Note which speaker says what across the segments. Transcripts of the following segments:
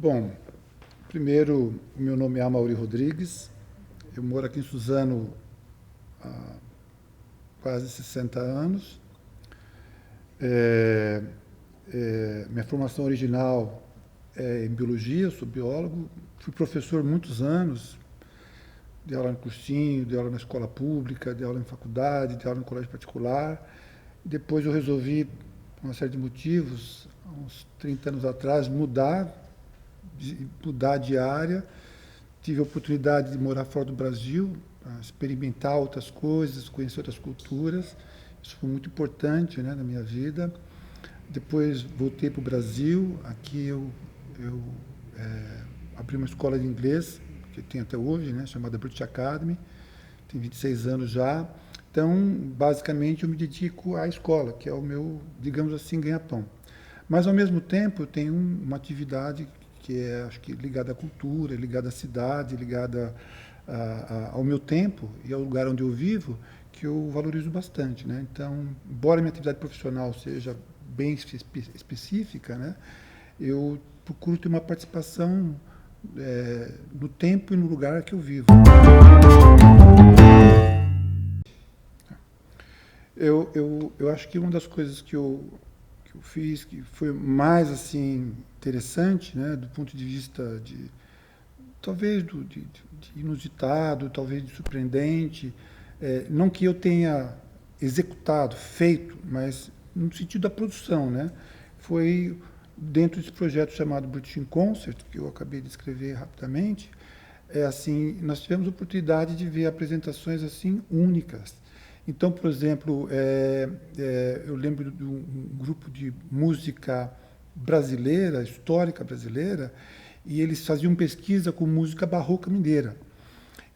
Speaker 1: Bom, primeiro, o meu nome é Amaury Rodrigues, eu moro aqui em Suzano há quase 60 anos. É, Minha formação original é em biologia, eu sou biólogo, fui professor muitos anos, dei aula no cursinho, dei aula na escola pública, dei aula em faculdade, dei aula no colégio particular. Depois eu resolvi, por uma série de motivos, há uns 30 anos atrás, mudar de área. Tive a oportunidade de morar fora do Brasil, experimentar outras coisas, conhecer outras culturas. Isso foi muito importante, né, na minha vida. Depois voltei para o Brasil. Aqui eu abri uma escola de inglês, que tem até hoje, né, chamada British Academy. Tem 26 anos já. Então, basicamente, eu me dedico à escola, que é o meu, digamos assim, ganha-pão. Mas, ao mesmo tempo, eu tenho uma atividade que é, acho que, ligada à cultura, ligada à cidade, ligada ao meu tempo e ao lugar onde eu vivo, que eu valorizo bastante, né? Então, embora minha atividade profissional seja bem específica, né, eu procuro ter uma participação no tempo e no lugar que eu vivo. Eu acho que uma das coisas que eu fiz, que foi mais assim interessante, né, do ponto de vista de talvez de inusitado, talvez de surpreendente, não que eu tenha executado, feito, mas no sentido da produção, né, foi dentro desse projeto chamado British in Concert, que eu acabei de escrever rapidamente. Assim, nós tivemos a oportunidade de ver apresentações assim únicas. Então, por exemplo, eu lembro de um grupo de música brasileira, histórica brasileira, e eles faziam pesquisa com música barroca mineira.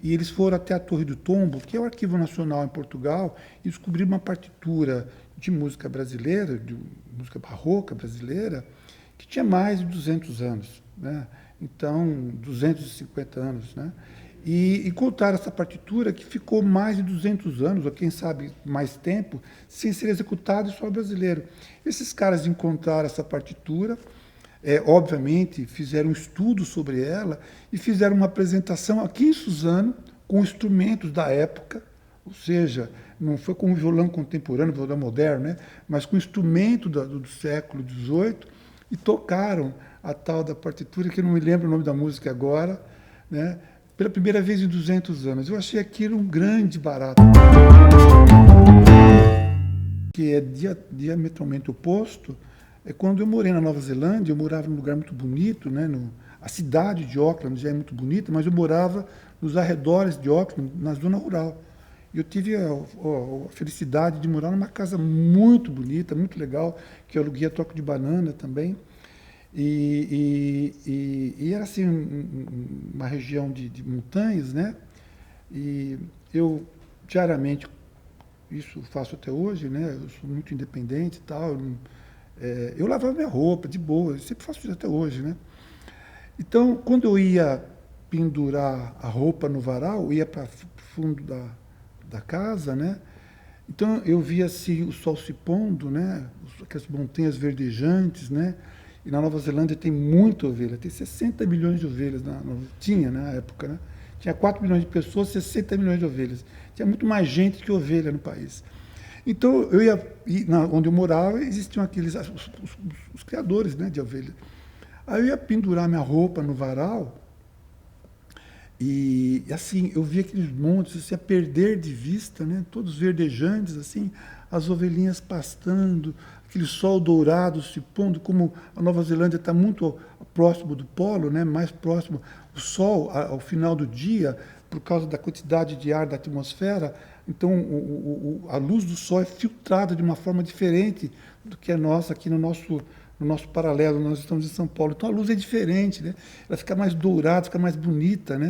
Speaker 1: E eles foram até a Torre do Tombo, que é o Arquivo Nacional em Portugal, e descobriram uma partitura de música brasileira, de música barroca brasileira, que tinha mais de 200 anos, né? Então, 250 anos, né? E contaram essa partitura que ficou mais de 200 anos, ou quem sabe mais tempo, sem ser executada em solo brasileiro. Esses caras encontraram essa partitura, obviamente, fizeram um estudo sobre ela e fizeram uma apresentação aqui em Suzano com instrumentos da época, ou seja, não foi com um violão contemporâneo, violão moderno, né, mas com instrumento do século XVIII, e tocaram a tal da partitura, que eu não me lembro o nome da música agora, né, pela primeira vez em 200 anos. Eu achei aquilo um grande barato, que é diametralmente oposto. É quando eu morei na Nova Zelândia, eu morava num lugar muito bonito, né? A cidade de Auckland já é muito bonita, mas eu morava nos arredores de Auckland, na zona rural. E eu tive a felicidade de morar numa casa muito bonita, muito legal, que eu aluguei a troco de banana também. E era assim, uma região de montanhas, né? E eu diariamente, isso faço até hoje, né? Eu sou muito independente e tal. Eu lavava minha roupa de boa, eu sempre faço isso até hoje, né? Então, quando eu ia pendurar a roupa no varal, eu ia para o fundo da casa, né? Então eu via assim, o sol se pondo, né? Aquelas montanhas verdejantes, né? E na Nova Zelândia tem muita ovelha, tem 60 milhões de ovelhas, tinha na época, né? Tinha 4 milhões de pessoas, 60 milhões de ovelhas. Tinha muito mais gente que ovelha no país. Então, onde eu morava, existiam aqueles, os criadores, né, de ovelha. Aí eu ia pendurar minha roupa no varal e, assim, eu via aqueles montes, assim, a perder de vista, né, todos verdejantes, assim, as ovelhinhas pastando, aquele sol dourado se pondo, como a Nova Zelândia está muito próximo do polo, né, mais próximo, o sol, ao final do dia, por causa da quantidade de ar da atmosfera, então a luz do sol é filtrada de uma forma diferente do que a nossa aqui no nosso paralelo. Nós estamos em São Paulo, então a luz é diferente, né? Ela fica mais dourada, fica mais bonita, né?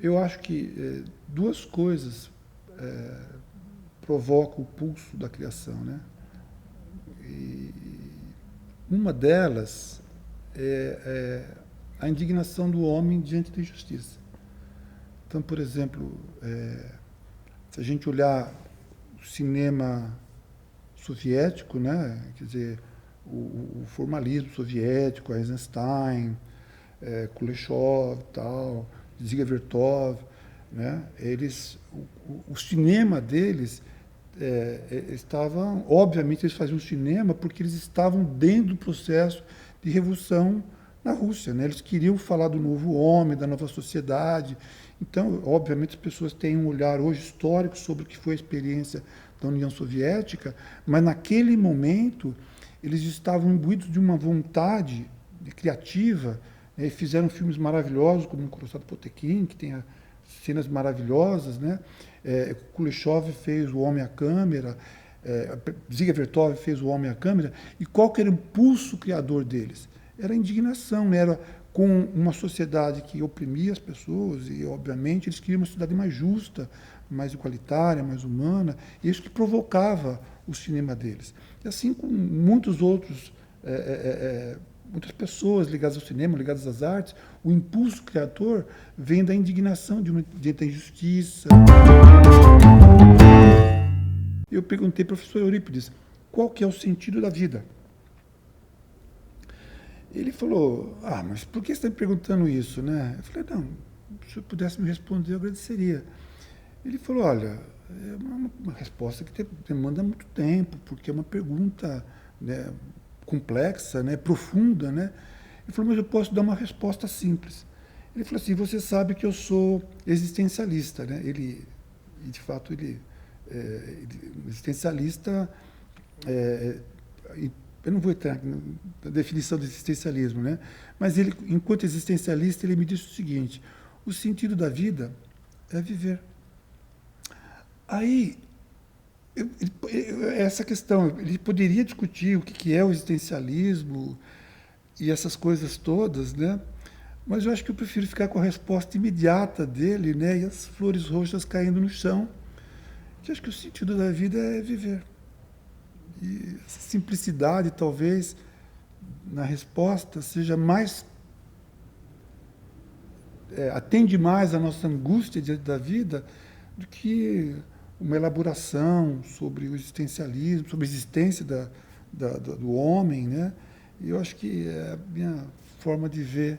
Speaker 1: Eu acho que duas coisas provocam o pulso da criação, né? E uma delas é a indignação do homem diante da injustiça. Então, por exemplo, se a gente olhar o cinema soviético, né, quer dizer, o formalismo soviético, Eisenstein, Kuleshov, tal, Dziga Vertov, né? O cinema deles estavam, obviamente, eles faziam cinema porque eles estavam dentro do processo de revolução na Rússia, né? Eles queriam falar do novo homem, da nova sociedade. Então, obviamente, as pessoas têm um olhar hoje histórico sobre o que foi a experiência da União Soviética, mas naquele momento eles estavam imbuídos de uma vontade criativa, né? Fizeram filmes maravilhosos, como o Cruzado Potemkin, que tem cenas maravilhosas, né? Kuleshov fez O Homem à Câmera, Dziga Vertov fez O Homem à Câmera, e qual que era o impulso criador deles? Era a indignação, né? Era com uma sociedade que oprimia as pessoas, e obviamente eles queriam uma sociedade mais justa, mais igualitária, mais humana, e isso que provocava o cinema deles. E assim com muitos outros, muitas pessoas ligadas ao cinema, ligadas às artes, o impulso criador vem da indignação diante da injustiça. Eu perguntei ao professor Eurípides, qual que é o sentido da vida? Ele falou, mas por que você está me perguntando isso, né? Eu falei, não, se eu pudesse me responder, eu agradeceria. Ele falou, olha, é uma resposta que demanda muito tempo, porque é uma pergunta, né, complexa, né, profunda, né? Ele falou, mas eu posso dar uma resposta simples. Ele falou assim, você sabe que eu sou existencialista, né? De fato, existencialista, eu não vou entrar na definição do existencialismo, né? Mas ele, enquanto existencialista, ele me disse o seguinte, o sentido da vida é viver. Aí, essa questão, ele poderia discutir o que é o existencialismo e essas coisas todas, né? Mas eu acho que eu prefiro ficar com a resposta imediata dele, né? E as flores roxas caindo no chão. Eu acho que o sentido da vida é viver. E essa simplicidade, talvez, na resposta, seja mais... atende mais a nossa angústia diante da vida do que uma elaboração sobre o existencialismo, sobre a existência do homem, né? E eu acho que é a minha forma de ver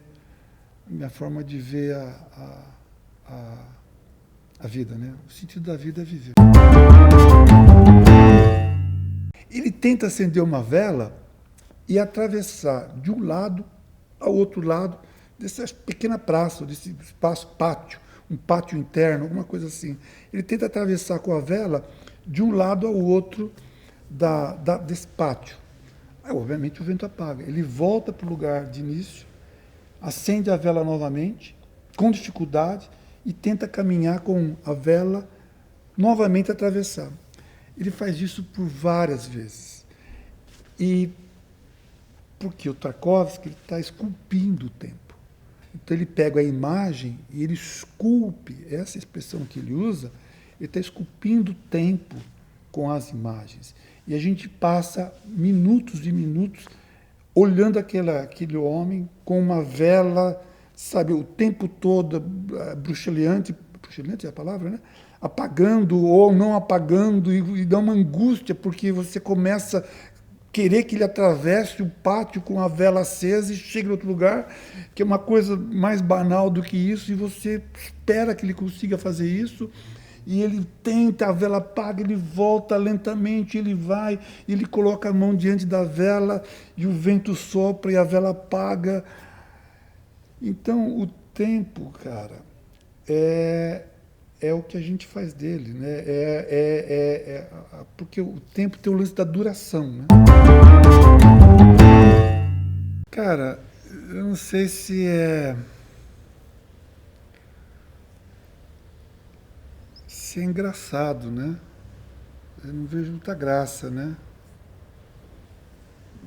Speaker 1: a vida, né? O sentido da vida é viver. Ele tenta acender uma vela e atravessar de um lado ao outro lado dessa pequena praça, desse espaço pátio, um pátio interno, alguma coisa assim. Ele tenta atravessar com a vela de um lado ao outro desse pátio. Aí, obviamente, o vento apaga. Ele volta para o lugar de início, acende a vela novamente, com dificuldade, e tenta caminhar com a vela novamente atravessar. Ele faz isso por várias vezes. E porque o Tarkovsky está esculpindo o tempo. Então ele pega a imagem e ele esculpe, essa expressão que ele usa, ele está esculpindo o tempo com as imagens. E a gente passa minutos e minutos olhando aquele homem com uma vela, sabe, o tempo todo bruxuleante é a palavra, né? Apagando ou não apagando, e dá uma angústia, porque você começa a querer que ele atravesse o pátio com a vela acesa e chegue em outro lugar, que é uma coisa mais banal do que isso, e você espera que ele consiga fazer isso, e ele tenta, a vela apaga, ele volta lentamente, ele vai, ele coloca a mão diante da vela, e o vento sopra e a vela apaga. Então, o tempo, cara, é o que a gente faz dele, né? Porque o tempo tem o lance da duração, né? Cara, eu não sei se é engraçado, né? Eu não vejo muita graça, né?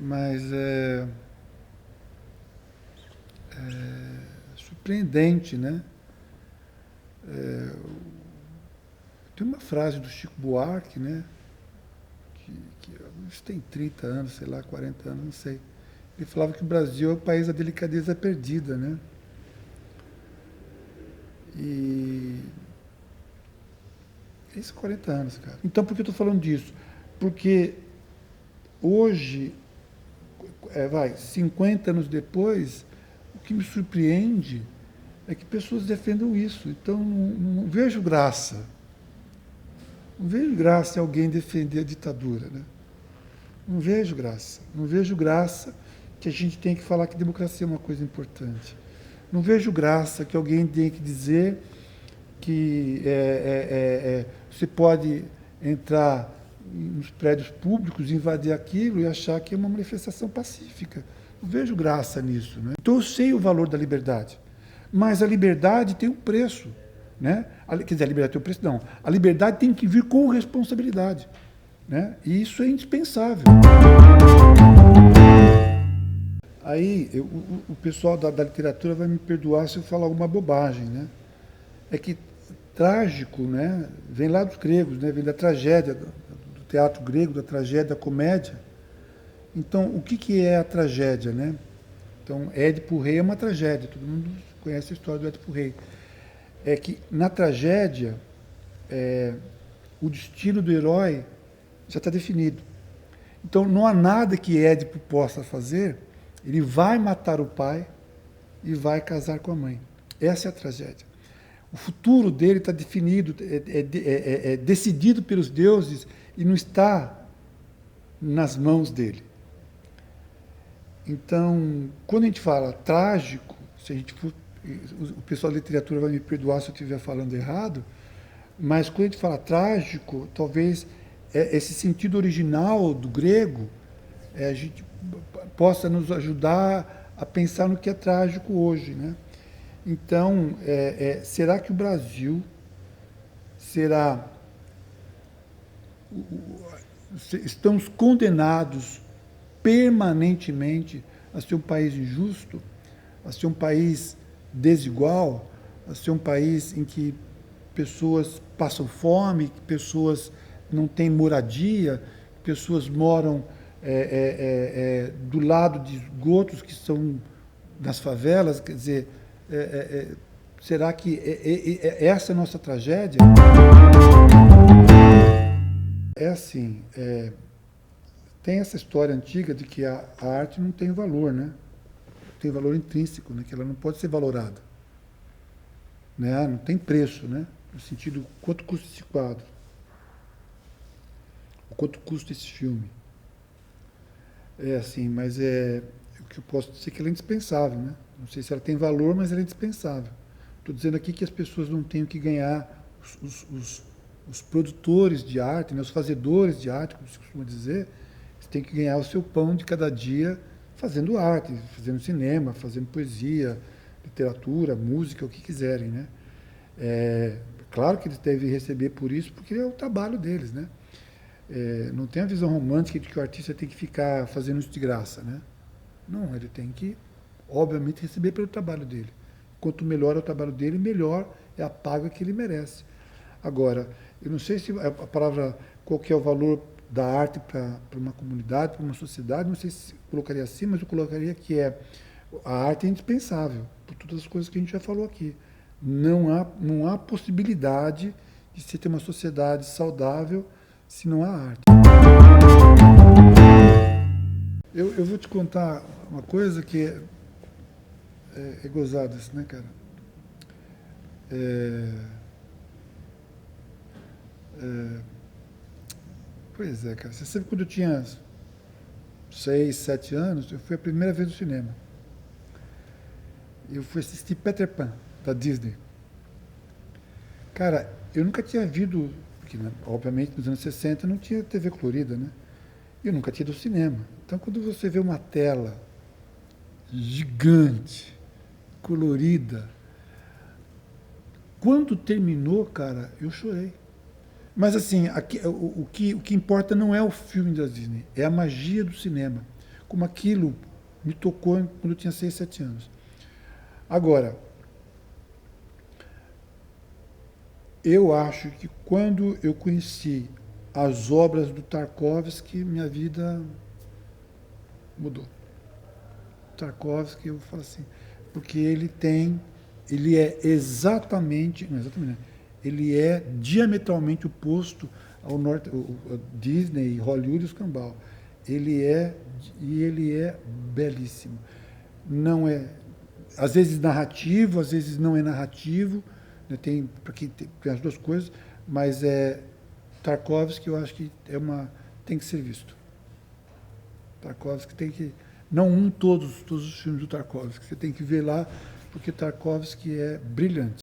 Speaker 1: Mas é surpreendente, né? Tem uma frase do Chico Buarque, né? Que isso tem 30 anos, sei lá, 40 anos, não sei. Ele falava que o Brasil é o país da delicadeza perdida, né? E isso 40 anos, cara. Então, por que eu estou falando disso? Porque hoje 50 anos depois, o que me surpreende é que pessoas defendam isso. Então, não vejo graça. Não vejo graça em alguém defender a ditadura, né? Não vejo graça. Não vejo graça que a gente tem que falar que democracia é uma coisa importante. Não vejo graça que alguém tenha que dizer que você pode entrar nos prédios públicos, invadir aquilo e achar que é uma manifestação pacífica. Não vejo graça nisso, né? Então eu sei o valor da liberdade, mas a liberdade tem um preço, né? Quer dizer, a liberdade tem um preço? Não. A liberdade tem que vir com responsabilidade, né? E isso é indispensável. Aí o pessoal da literatura vai me perdoar se eu falar alguma bobagem, né? É que trágico, né? Vem lá dos gregos, né? Vem da tragédia, do teatro grego, da tragédia, da comédia. Então, o que é a tragédia, né? Então, Édipo Rei é uma tragédia, todo mundo conhece a história do Édipo Rei. É que na tragédia, o destino do herói já está definido. Então, não há nada que Édipo possa fazer, ele vai matar o pai e vai casar com a mãe. Essa é a tragédia. O futuro dele está definido, é decidido pelos deuses e não está nas mãos dele. Então, quando a gente fala trágico, se a gente for, o pessoal da literatura vai me perdoar se eu estiver falando errado, mas quando a gente fala trágico, talvez esse sentido original do grego, a gente possa nos ajudar a pensar no que é trágico hoje, né? Então, será que o Brasil será... Estamos condenados permanentemente a ser um país injusto, a ser um país desigual, a ser um país em que pessoas passam fome, que pessoas não têm moradia, pessoas moram do lado de esgotos que são das favelas, quer dizer, será que essa é a nossa tragédia? É assim, tem essa história antiga de que a arte não tem valor, né? Tem valor intrínseco, né? Que ela não pode ser valorada, né? Não tem preço, né? No sentido, quanto custa esse quadro? O quanto custa esse filme? É assim, mas o que eu posso dizer é que ela é indispensável, né? Não sei se ela tem valor, mas ela é indispensável. Estou dizendo aqui que as pessoas não têm que ganhar, os produtores de arte, né? Os fazedores de arte, como se costuma dizer, eles têm que ganhar o seu pão de cada dia fazendo arte, fazendo cinema, fazendo poesia, literatura, música, o que quiserem, né? Claro que eles devem receber por isso, porque é o trabalho deles, né? Não tem a visão romântica de que o artista tem que ficar fazendo isso de graça, né? Não, ele tem que, obviamente, receber pelo trabalho dele. Quanto melhor é o trabalho dele, melhor é a paga que ele merece. Agora, eu não sei se a palavra, qual que é o valor da arte para uma comunidade, para uma sociedade, não sei se colocaria assim, mas eu colocaria que a arte é indispensável, por todas as coisas que a gente já falou aqui. Não há possibilidade de se ter uma sociedade saudável se não há arte. Eu vou te contar uma coisa que é gozada, né, cara? Pois é, cara. Você sabe quando eu tinha 6, 7 anos, eu fui a primeira vez no cinema. Eu fui assistir Peter Pan, da Disney. Cara, eu nunca tinha visto, porque obviamente nos anos 60 não tinha TV colorida, né? Eu nunca tinha ido ao cinema. Então quando você vê uma tela gigante, colorida, quando terminou, cara, eu chorei. Mas assim, o que importa não é o filme da Disney, é a magia do cinema. Como aquilo me tocou quando eu tinha 6, 7 anos. Agora, eu acho que quando eu conheci as obras do Tarkovsky, minha vida mudou. Tarkovsky, eu falo assim, porque ele é exatamente, não exatamente, ele é diametralmente oposto ao Disney, Hollywood e os cambal. ele é belíssimo. Não é, às vezes narrativo, às vezes não é narrativo, né? Tem para quem tem as duas coisas, mas Tarkovsky, eu acho que tem que ser visto. Tarkovsky tem que, não todos os filmes do Tarkovsky, você tem que ver lá, porque Tarkovsky é brilhante.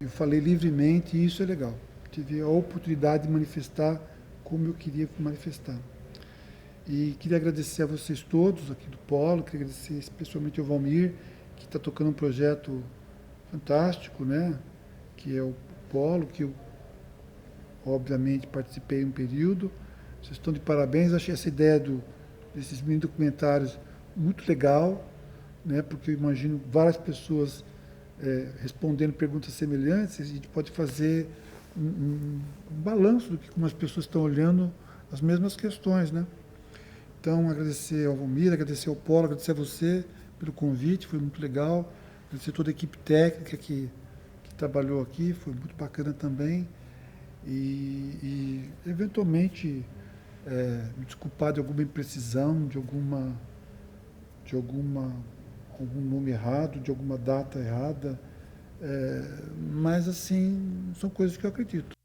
Speaker 1: Eu falei livremente e isso é legal. Tive a oportunidade de manifestar como eu queria manifestar. E queria agradecer a vocês todos aqui do Polo, queria agradecer especialmente ao Valmir, que está tocando um projeto fantástico, né? Que é o Polo, que eu obviamente participei um período. Vocês estão de parabéns, achei essa ideia desses mini documentários muito legal, né? Porque eu imagino várias pessoas respondendo perguntas semelhantes, a gente pode fazer um balanço do que como as pessoas estão olhando as mesmas questões, né? Então, agradecer ao Valmir, agradecer ao Polo, agradecer a você pelo convite, foi muito legal. Agradecer a toda a equipe técnica que trabalhou aqui, foi muito bacana também. E eventualmente, me desculpar de alguma imprecisão, de algum nome errado, de alguma data errada. Mas, assim, são coisas que eu acredito.